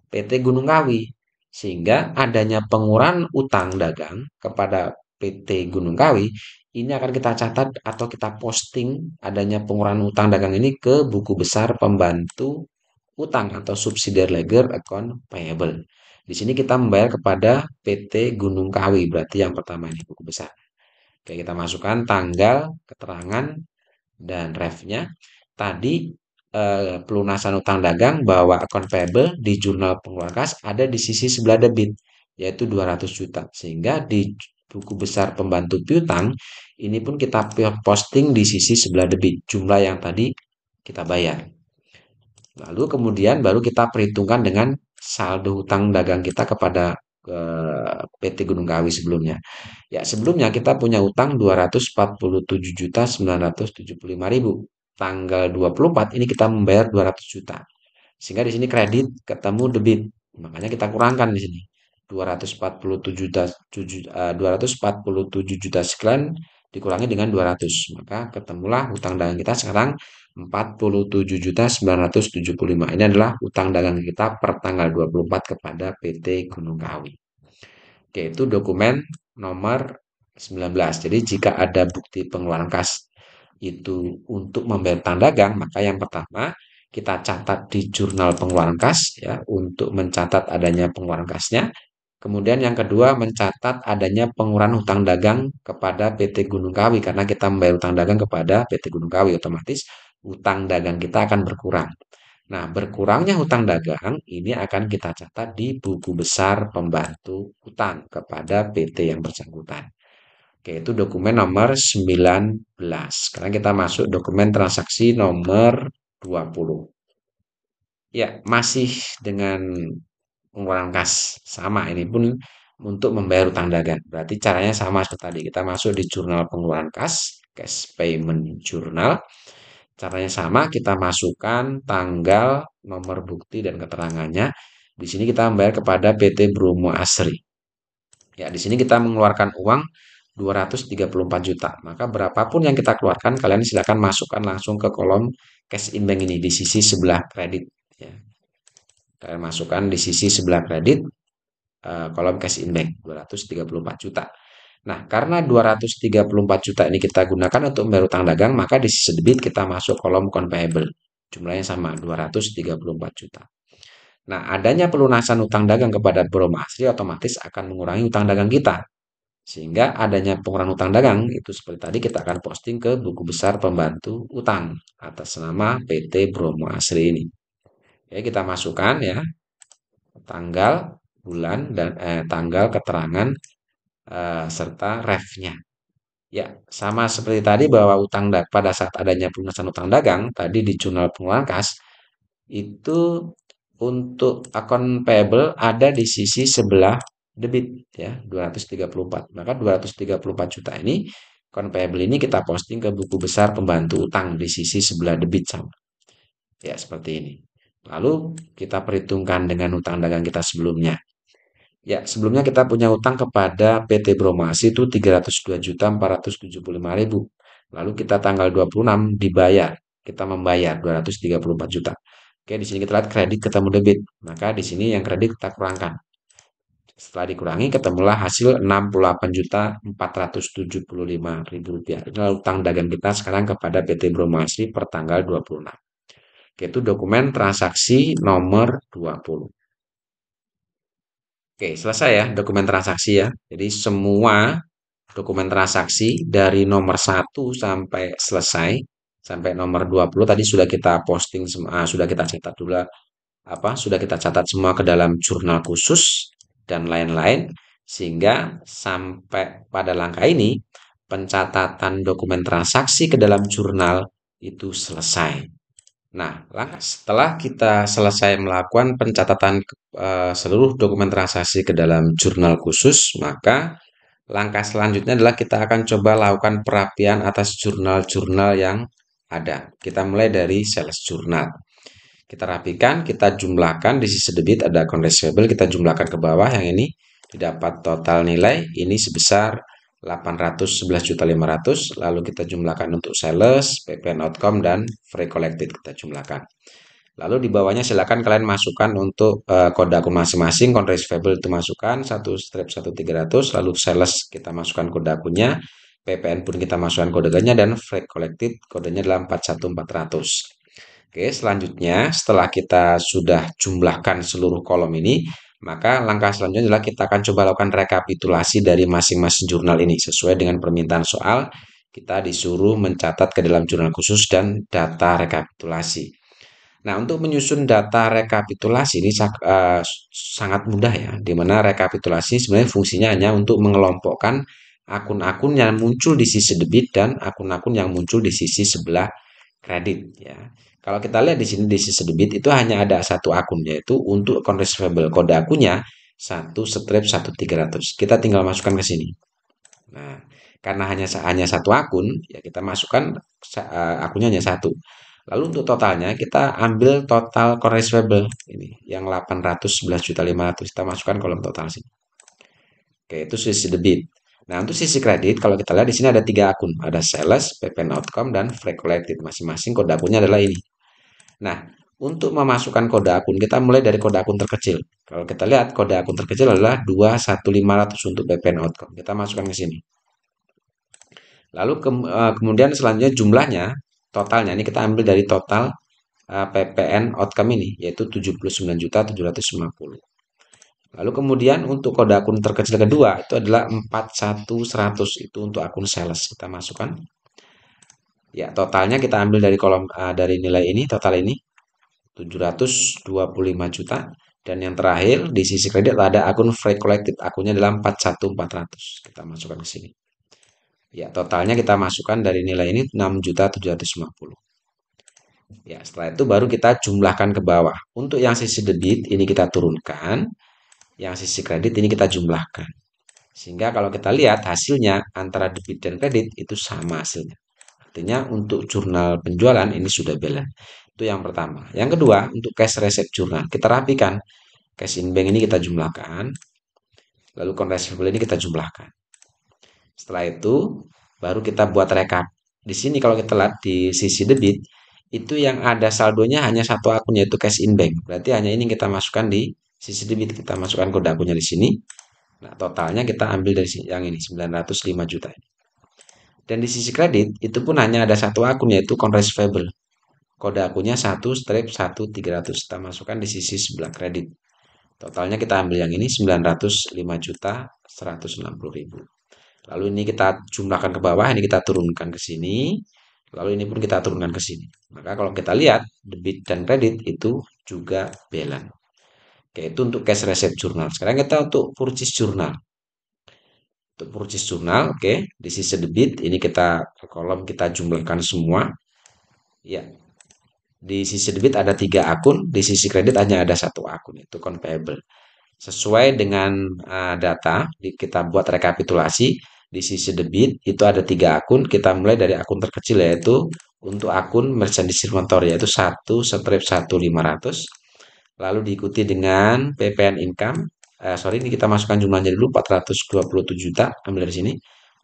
PT Gunung Kawi. Sehingga adanya pengurangan utang dagang kepada PT Gunung Kawi ini akan kita catat atau kita posting adanya pengurangan utang dagang ini ke buku besar pembantu utang atau subsidiary ledger account payable. Di sini kita membayar kepada PT Gunung Kawi, berarti yang pertama ini buku besar. Oke, kita masukkan tanggal, keterangan, dan refnya. Tadi pelunasan utang dagang bahwa account payable di jurnal pengeluaran kas ada di sisi sebelah debit, yaitu 200 juta. Sehingga di buku besar pembantu piutang, ini pun kita posting di sisi sebelah debit, jumlah yang tadi kita bayar. Lalu kemudian baru kita perhitungkan dengan saldo hutang dagang kita kepada PT Gunung Kawi sebelumnya. Ya, sebelumnya kita punya utang 247.975.000. Tanggal 24 ini kita membayar 200 juta. Sehingga di sini kredit ketemu debit. Makanya kita kurangkan di sini. 247 juta 247 juta sekian dikurangi dengan 200. Maka ketemulah utang dagang kita sekarang 47.975. Ini adalah utang dagang kita per tanggal 24 kepada PT Gunung Kawi. Oke, itu dokumen nomor 19. Jadi jika ada bukti pengeluaran kas itu untuk membayar utang dagang, maka yang pertama kita catat di jurnal pengeluaran kas ya untuk mencatat adanya pengeluaran kasnya. Kemudian yang kedua mencatat adanya pengurangan hutang dagang kepada PT Gunung Kawi karena kita membayar utang dagang kepada PT Gunung Kawi, otomatis utang dagang kita akan berkurang. Nah, berkurangnya hutang dagang ini akan kita catat di buku besar pembantu hutang kepada PT yang bersangkutan. Oke, itu dokumen nomor 19. Sekarang kita masuk dokumen transaksi nomor 20. Ya, masih dengan pengeluaran kas. Sama, ini pun untuk membayar utang dagang. Berarti caranya sama seperti tadi. Kita masuk di jurnal pengeluaran kas, cash payment journal. Caranya sama, kita masukkan tanggal, nomor bukti, dan keterangannya. Di sini kita membayar kepada PT Bromo Asri. Ya, di sini kita mengeluarkan uang 234 juta. Maka berapapun yang kita keluarkan, kalian silakan masukkan langsung ke kolom cash in bank ini di sisi sebelah kredit. Ya. Kalian masukkan di sisi sebelah kredit kolom cash in bank 234 juta. Nah, karena 234 juta ini kita gunakan untuk membayar utang dagang, maka di sisi debit kita masuk kolom account payable. Jumlahnya sama, 234 juta. Nah, adanya pelunasan utang dagang kepada Bromo Asri otomatis akan mengurangi utang dagang kita. Sehingga adanya pengurangan utang dagang itu seperti tadi kita akan posting ke buku besar pembantu utang atas nama PT Bromo Asri ini. Oke, kita masukkan ya tanggal, bulan dan tanggal keterangan serta refnya. Ya, sama seperti tadi bahwa utang pada saat adanya pelunasan utang dagang tadi di jurnal pengeluaran kas itu untuk akun payable ada di sisi sebelah debit ya 234. Maka 234 juta ini akun payable ini kita posting ke buku besar pembantu utang di sisi sebelah debit sama. Ya, seperti ini. Lalu kita perhitungkan dengan utang dagang kita sebelumnya. Ya, sebelumnya kita punya utang kepada PT Bromasi itu 302.475.000. Lalu kita tanggal 26 dibayar. Kita membayar 234 juta. Oke, di sini kita lihat kredit ketemu debit. Maka di sini yang kredit kita kurangkan. Setelah dikurangi ketemulah hasil 68.475.000 rupiah. Inilah utang dagang kita sekarang kepada PT Bromasi per tanggal 26. Oke, itu dokumen transaksi nomor 20. Oke, selesai ya dokumen transaksi ya. Jadi semua dokumen transaksi dari nomor 1 sampai selesai, sampai nomor 20 tadi sudah kita posting, sudah kita catat dulu, sudah kita catat semua ke dalam jurnal khusus dan lain-lain. Sehingga sampai pada langkah ini, pencatatan dokumen transaksi ke dalam jurnal itu selesai. Nah, setelah kita selesai melakukan pencatatan seluruh dokumen transaksi ke dalam jurnal khusus, maka langkah selanjutnya adalah kita akan coba lakukan perapian atas jurnal-jurnal yang ada. Kita mulai dari sales journal. Kita rapikan, kita jumlahkan di sisi debit ada account receivable, kita jumlahkan ke bawah yang ini didapat total nilai ini sebesar 811.500.000, lalu kita jumlahkan untuk sales, PPN outcome dan free collected kita jumlahkan. Lalu di bawahnya silakan kalian masukkan untuk kode akun masing-masing, account receivable itu masukkan 1/1300, lalu sales kita masukkan kode akunnya, PPN pun kita masukkan kodenya dan free collected kodenya adalah 41400. Oke, selanjutnya setelah kita sudah jumlahkan seluruh kolom ini, maka langkah selanjutnya adalah kita akan coba lakukan rekapitulasi dari masing-masing jurnal ini. Sesuai dengan permintaan soal, kita disuruh mencatat ke dalam jurnal khusus dan data rekapitulasi. Nah, untuk menyusun data rekapitulasi ini sangat mudah ya, di mana rekapitulasi sebenarnya fungsinya hanya untuk mengelompokkan akun-akun yang muncul di sisi debit dan akun-akun yang muncul di sisi sebelah kredit ya. Kalau kita lihat di sini di sisi debit itu hanya ada satu akun yaitu untuk account receivable. Kode akunnya 1/1300. Kita tinggal masukkan ke sini. Nah, karena hanya satu akun, ya kita masukkan akunnya hanya satu. Lalu untuk totalnya kita ambil total account receivable ini yang 811.500.000. Kita masukkan kolom total sini. Oke, itu sisi debit. Nah, untuk sisi kredit, kalau kita lihat di sini ada tiga akun. Ada sales, PPN outcome, dan free collected. Masing-masing kode akunnya adalah ini. Nah, untuk memasukkan kode akun, kita mulai dari kode akun terkecil. Kalau kita lihat, kode akun terkecil adalah 21500 untuk PPN outcome. Kita masukkan ke sini. Lalu kemudian selanjutnya jumlahnya, totalnya, ini kita ambil dari total PPN outcome ini, yaitu 79.750. Lalu kemudian untuk kode akun terkecil kedua itu adalah 41100, itu untuk akun sales. Kita masukkan. Ya, totalnya kita ambil dari kolom dari nilai ini, total ini 725 juta. Dan yang terakhir di sisi kredit ada akun free collected, akunnya adalah 41400. Kita masukkan ke sini. Ya, totalnya kita masukkan dari nilai ini 6.750. Ya, setelah itu baru kita jumlahkan ke bawah. Untuk yang sisi debit ini kita turunkan, yang sisi kredit ini kita jumlahkan. Sehingga kalau kita lihat hasilnya antara debit dan kredit itu sama hasilnya. Artinya untuk jurnal penjualan ini sudah balance. Itu yang pertama. Yang kedua, untuk cash receipt jurnal. Kita rapikan. Cash in bank ini kita jumlahkan. Lalu account receivable ini kita jumlahkan. Setelah itu, baru kita buat rekap. Di sini kalau kita lihat di sisi debit, itu yang ada saldonya hanya satu akun yaitu cash in bank. Berarti hanya ini kita masukkan di sisi debit. Kita masukkan kode akunnya di sini. Nah, totalnya kita ambil dari yang ini 905 juta. Dan di sisi kredit itu pun hanya ada satu akun yaitu account receivable. Kode akunnya 1/1300. Kita masukkan di sisi sebelah kredit. Totalnya kita ambil yang ini 905.160.000. Lalu ini kita jumlahkan ke bawah, ini kita turunkan ke sini. Lalu ini pun kita turunkan ke sini. Maka kalau kita lihat debit dan kredit itu juga balance. Oke, itu untuk cash receipt journal. Sekarang kita untuk purchase journal. Untuk purchase journal, oke, di sisi debit ini kita ke kolom kita jumlahkan semua. Ya, di sisi debit ada tiga akun, di sisi kredit hanya ada satu akun, itu account payable. Sesuai dengan data, kita buat rekapitulasi, di sisi debit itu ada tiga akun, kita mulai dari akun terkecil yaitu untuk akun merchandise inventory yaitu 1/1500, lalu diikuti dengan PPN income, sorry ini kita masukkan jumlahnya dulu 427 juta, ambil dari sini,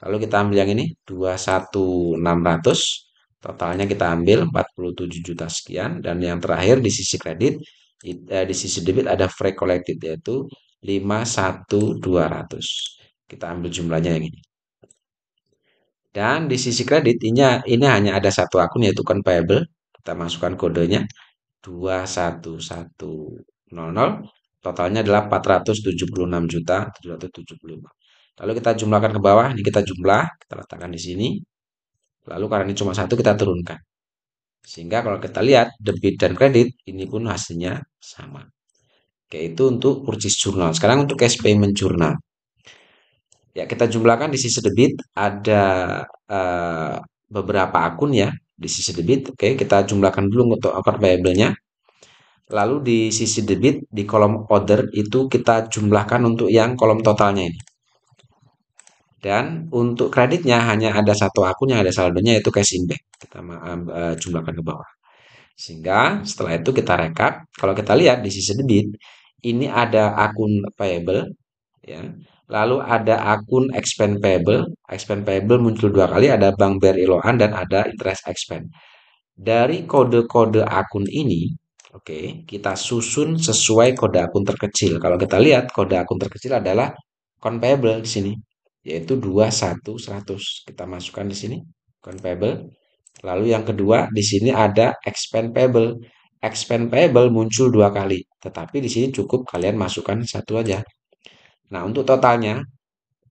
lalu kita ambil yang ini 21.600. Totalnya kita ambil 47 juta sekian. Dan yang terakhir di sisi kredit, di sisi debit ada free collected yaitu 51.200. Kita ambil jumlahnya yang ini. Dan di sisi kredit ini hanya ada satu akun yaitu account payable. Kita masukkan kodenya 21100. Totalnya adalah 476.775. Lalu kita jumlahkan ke bawah, ini kita jumlah, kita letakkan di sini. Lalu karena ini cuma satu kita turunkan. Sehingga kalau kita lihat debit dan kredit ini pun hasilnya sama. Oke, itu untuk purchase journal. Sekarang untuk cash payment journal. Ya, kita jumlahkan di sisi debit ada beberapa akun ya di sisi debit. Oke, kita jumlahkan dulu untuk account payable-nya. Lalu di sisi debit di kolom order itu kita jumlahkan untuk yang kolom totalnya ini. Dan untuk kreditnya hanya ada satu akun yang ada saldonya yaitu cash in bank. Kita jumlahkan ke bawah. Sehingga setelah itu kita rekap, kalau kita lihat di sisi debit, ini ada akun payable, ya. Lalu ada akun expense payable. Expense payable muncul dua kali, ada Bank BRI Loan dan ada interest expense. Dari kode-kode akun ini, oke, kita susun sesuai kode akun terkecil. Kalau kita lihat kode akun terkecil adalah account payable di sini, yaitu 21100. Kita masukkan di sini account payable Lalu yang kedua, di sini ada expand payable. Expand payable muncul dua kali, tetapi di sini cukup kalian masukkan satu aja. Nah, untuk totalnya,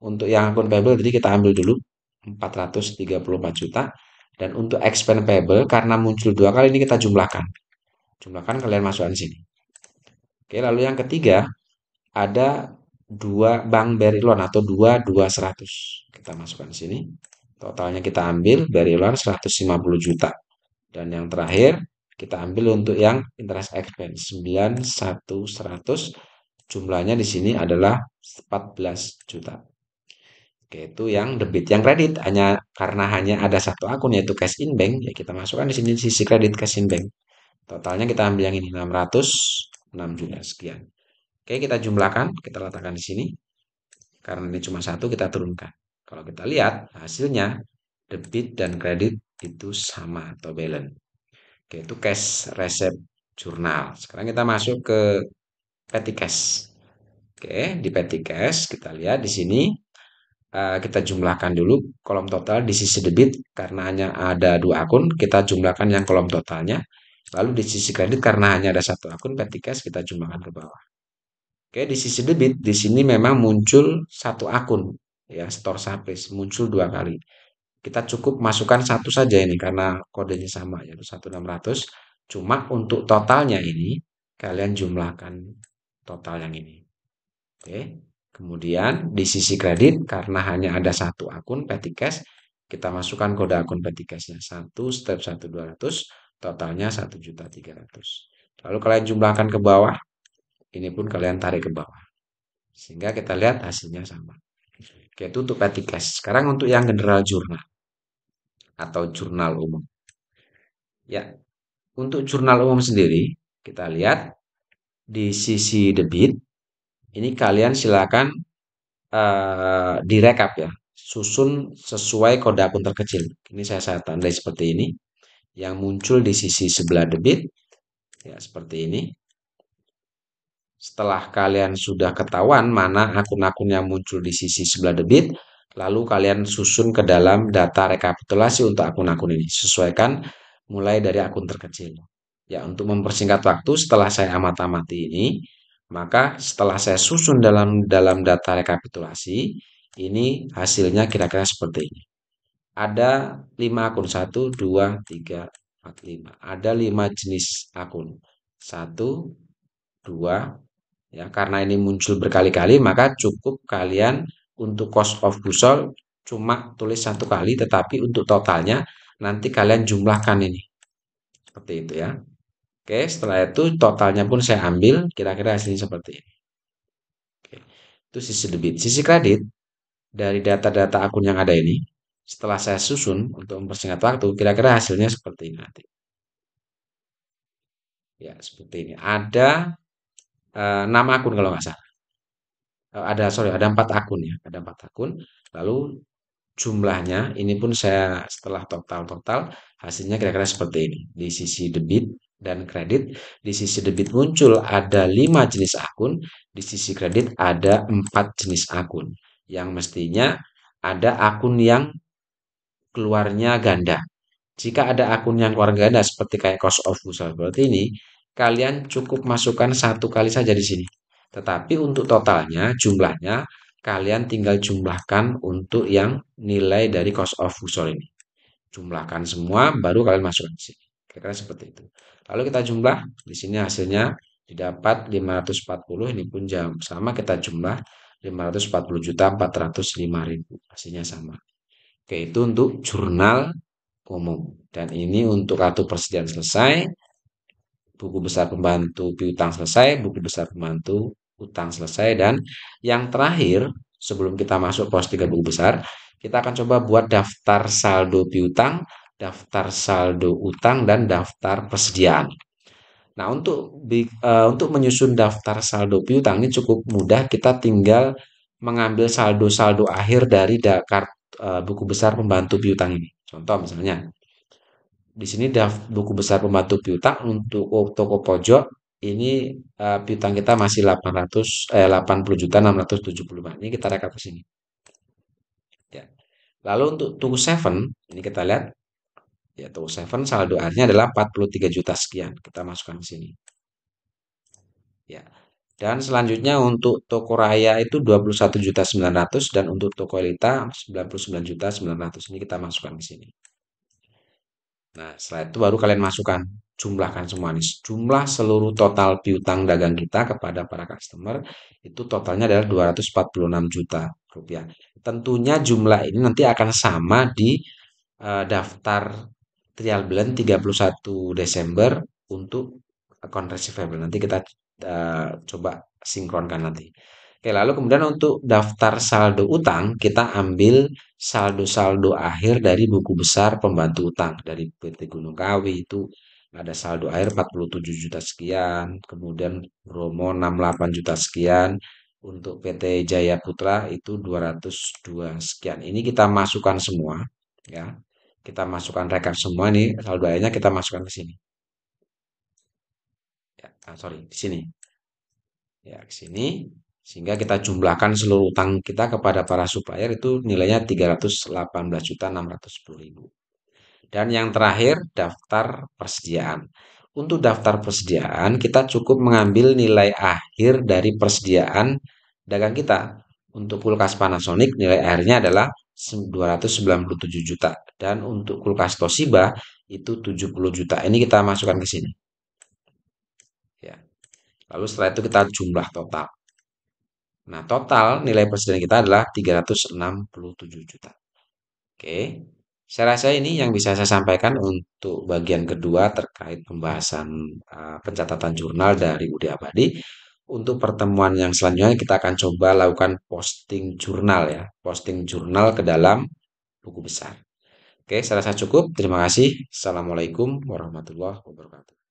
untuk yang akun payable tadi kita ambil dulu 434 juta. Dan untuk expand payable karena muncul dua kali ini kita jumlahkan. Jumlahkan kalian masukkan di sini. Oke, lalu yang ketiga ada dua bank BRI loan atau dua 100. Kita masukkan di sini. Totalnya kita ambil BRI loan 150 juta. Dan yang terakhir kita ambil untuk yang interest expense 91.100. Jumlahnya di sini adalah 14 juta. Oke, itu yang debit. Yang kredit hanya ada satu akun yaitu cash in bank, ya kita masukkan di sini sisi kredit cash in bank. Totalnya kita ambil yang ini 606 juta sekian. Oke, kita jumlahkan, kita letakkan di sini. Karena ini cuma satu, kita turunkan. Kalau kita lihat hasilnya debit dan kredit itu sama atau balance. Oke, itu cash receipt jurnal. Sekarang kita masuk ke petty cash. Oke, di petty cash kita lihat di sini kita jumlahkan dulu kolom total di sisi debit karena hanya ada dua akun, kita jumlahkan yang kolom totalnya. Lalu di sisi kredit karena hanya ada satu akun, petty cash kita jumlahkan ke bawah. Oke, di sisi debit di sini memang muncul satu akun ya, store surplus muncul dua kali. Kita cukup masukkan satu saja ini karena kodenya sama yaitu 1600. Cuma untuk totalnya ini kalian jumlahkan total yang ini. Oke. Kemudian di sisi kredit karena hanya ada satu akun petty cash, kita masukkan kode akun petty cashnya 1 step 1200, totalnya 1.300.000. Lalu kalian jumlahkan ke bawah, ini pun kalian tarik ke bawah. Sehingga kita lihat hasilnya sama. Oke, itu untuk petty cash. Sekarang untuk yang general journal atau jurnal umum. Ya, untuk jurnal umum sendiri, kita lihat di sisi debit, ini kalian silakan direkap ya, susun sesuai kode akun terkecil. Ini saya tandai seperti ini. Yang muncul di sisi sebelah debit, ya seperti ini. Setelah kalian sudah ketahuan mana akun-akun yang muncul di sisi sebelah debit, lalu kalian susun ke dalam data rekapitulasi untuk akun-akun ini. Sesuaikan mulai dari akun terkecil. Ya, untuk mempersingkat waktu setelah saya amati ini, maka setelah saya susun dalam data rekapitulasi, ini hasilnya kira-kira seperti ini. Ada 5 akun, 1, 2, 3, 4, 5. Ada 5 jenis akun. 1, 2, ya karena ini muncul berkali-kali maka cukup kalian untuk cost of goods sold cuma tulis satu kali tetapi untuk totalnya nanti kalian jumlahkan ini seperti itu ya. Oke, setelah itu totalnya pun saya ambil kira-kira hasilnya seperti ini. Oke, itu sisi debit. Sisi kredit dari data-data akun yang ada ini setelah saya susun untuk mempersingkat waktu kira-kira hasilnya seperti ini nanti ya, seperti ini ada 6 akun kalau nggak salah. Ada 4 akun ya, ada 4 akun. Lalu jumlahnya ini pun saya setelah total hasilnya kira-kira seperti ini. Di sisi debit dan kredit, di sisi debit muncul ada 5 jenis akun, di sisi kredit ada 4 jenis akun. Yang mestinya ada akun yang keluarnya ganda. Jika ada akun yang keluar ganda seperti kayak cost of goods seperti ini, kalian cukup masukkan satu kali saja di sini. Tetapi untuk totalnya, jumlahnya, kalian tinggal jumlahkan untuk yang nilai dari cost of goods sold ini. Jumlahkan semua, baru kalian masukkan di sini. Kira-kira seperti itu. Lalu kita jumlah, di sini hasilnya didapat 540, ini pun sama kita jumlah 540.405.000. Hasilnya sama. Oke, itu untuk jurnal umum. Dan ini untuk kartu persediaan selesai, buku besar pembantu piutang selesai, buku besar pembantu utang selesai, dan yang terakhir sebelum kita masuk pos 3 buku besar, kita akan coba buat daftar saldo piutang, daftar saldo utang, dan daftar persediaan. Nah, untuk menyusun daftar saldo piutang ini cukup mudah, kita tinggal mengambil saldo-saldo akhir dari buku besar pembantu piutang ini. Contoh misalnya, di sini buku besar pembantu piutang untuk toko pojok ini piutang kita masih 80 juta 675. Ini kita rekap ke sini. Ya. Lalu untuk toko seven ini kita lihat yaitu seven saldo akhirnya adalah 43 juta sekian. Kita masukkan ke sini. Ya. Dan selanjutnya untuk toko raya itu 21.900.000 dan untuk toko Elita 99.900.000. Ini kita masukkan ke sini. Nah, setelah itu baru kalian masukkan, jumlahkan semua nih. Jumlah seluruh total piutang dagang kita kepada para customer itu totalnya adalah 246 juta rupiah. Tentunya jumlah ini nanti akan sama di daftar trial balance 31 Desember untuk account receivable. Nanti kita coba sinkronkan nanti. Oke, lalu kemudian untuk daftar saldo utang, kita ambil saldo-saldo akhir dari buku besar pembantu utang dari PT Gunung Kawi itu ada saldo akhir 47 juta sekian, kemudian Bromo 68 juta sekian, untuk PT Jaya Putra itu 202 sekian. Ini kita masukkan semua, ya. Kita masukkan rekap semua nih, saldo akhirnya kita masukkan ke sini. Ya, sorry, di sini. Ya, ke sini. Sehingga kita jumlahkan seluruh utang kita kepada para supplier itu nilainya 318.610.000. Dan yang terakhir, daftar persediaan. Untuk daftar persediaan, kita cukup mengambil nilai akhir dari persediaan dagang kita. Untuk kulkas Panasonic, nilai akhirnya adalah 297 juta. Dan untuk kulkas Toshiba, itu 70 juta. Ini kita masukkan ke sini. Ya. Lalu setelah itu kita jumlah total. Nah, total nilai persediaan kita adalah 367 juta. Oke, saya rasa ini yang bisa saya sampaikan untuk bagian kedua terkait pembahasan pencatatan jurnal dari UD Abadi. Untuk pertemuan yang selanjutnya kita akan coba lakukan posting jurnal ya, posting jurnal ke dalam buku besar. Oke, saya rasa cukup. Terima kasih. Assalamualaikum warahmatullahi wabarakatuh.